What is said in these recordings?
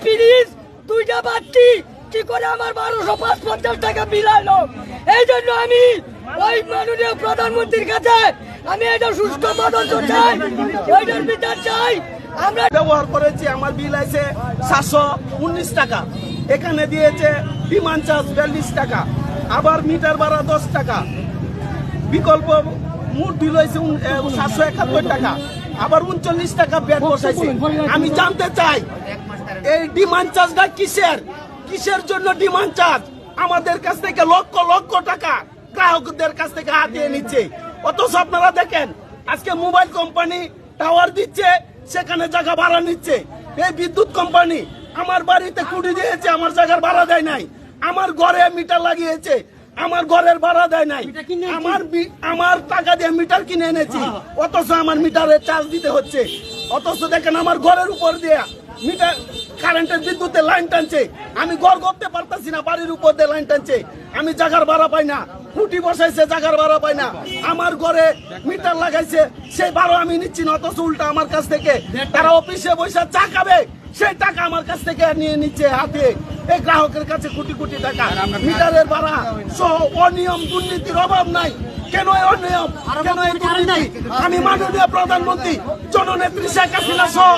Fridge, 2টা বাতি কি করে আমার 1250 টাকা বিল আলো। এই জন্য আমি ওই মাননীয় প্রধানমন্ত্রীর কাছে আমি এটা সুষ্ঠু তদন্ত চাই, ওইটার বিচার চাই। আমরা ব্যবহার করেছি, আমার বিল আছে 719 টাকা, এখানে দিয়েছে ডিমান্ড চার্জ 42 টাকা, আবার মিটার ভাড়া 10 টাকা, বিকল্প মোট বিল হয়েছে 771 টাকা, আবার 39 টাকা ব্যাট বসাইছে। আমি জানতে চাই এই ডিমান্ড চার্জটা কিসের জন্য ডিমান্ড চার্জ? আমাদের কাছ থেকে লক্ষ লক্ষ টাকা গ্রাহকদের কাছ থেকে হাতিয়ে নিচ্ছে। অথচ আপনারা দেখেন আজকে মোবাইল কোম্পানি টাওয়ার দিচ্ছে, সেখানে জায়গা ভাড়া নিচ্ছে। এই বিদ্যুৎ কোম্পানি আমার বাড়িতে কুড়ি দিয়েছে, আমার জায়গার ভাড়া দেয় নাই। আমার ঘরে মিটার লাগিয়েছে, আমার ঘরের ভাড়া দেয় নাই। আমার টাকা দিয়ে মিটার কিনে এনেছি, অথচ আমার মিটারের চার্জ দিতে হচ্ছে। অথচ দেখেন আমার ঘরের উপর দিয়ে মিটার কারেন্টের বিদ্যুতের লাইন টানছে, আমি ঘর করতে পারতেছি না, বাড়ির উপর দিয়ে লাইন টানছে, আমি জায়গার ভাড়া পাই না। খুঁটি বসাইছে, জায়গার ভাড়া পাই না। আমার ঘরে মিটার লাগাইছে, সেই ভাড়া আমি নিচ্ছি না, অথচ উল্টা আমার কাছ থেকে তারা অফিসে বসে চা খাবে, সেই টাকা আমার কাছ থেকে নিয়ে নিচ্ছে হাতে। এই গ্রাহকের কাছে কোটি কোটি টাকা মিটারের ভাড়া সহ অনিয়ম দুর্নীতির অভাব নাই। কেন এই অনিয়ম, কেন এই দুর্নীতি? আমি মাননীয় প্রধানমন্ত্রী জননেত্রী শেখ হাসিনা সহ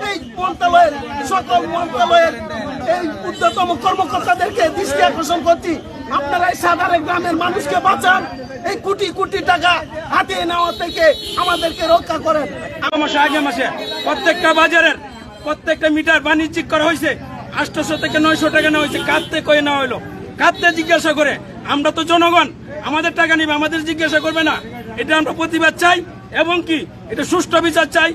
এই মন্ত্রণালয়ের সকল মন্ত্রণালয়ের এই ঊর্ধ্বতম কর্মকর্তাদেরকে দৃষ্টি আকর্ষণ করছি, আপনারা এই সাধারণ গ্রামের মানুষকে বাঁচান, এই কোটি কোটি টাকা হাতিয়ে নেওয়া থেকে আমাদেরকে রক্ষা করেন। আগে মাসে প্রত্যেকটা বাজারের প্রত্যেকটা মিটার বাণিজ্যিক করা হয়েছে, 800 থেকে 900 টাকা নেওয়া হয়েছে। কাঁদতে কয়ে নেওয়া হলো, কাঁদতে জিজ্ঞাসা করে। আমরা তো জনগণ, আমাদের টাকা নিবে, আমাদের জিজ্ঞাসা করবে না। এটা আমরা প্রতিবাদ চাই এবং কি এটা সুষ্ঠু বিচার চাই।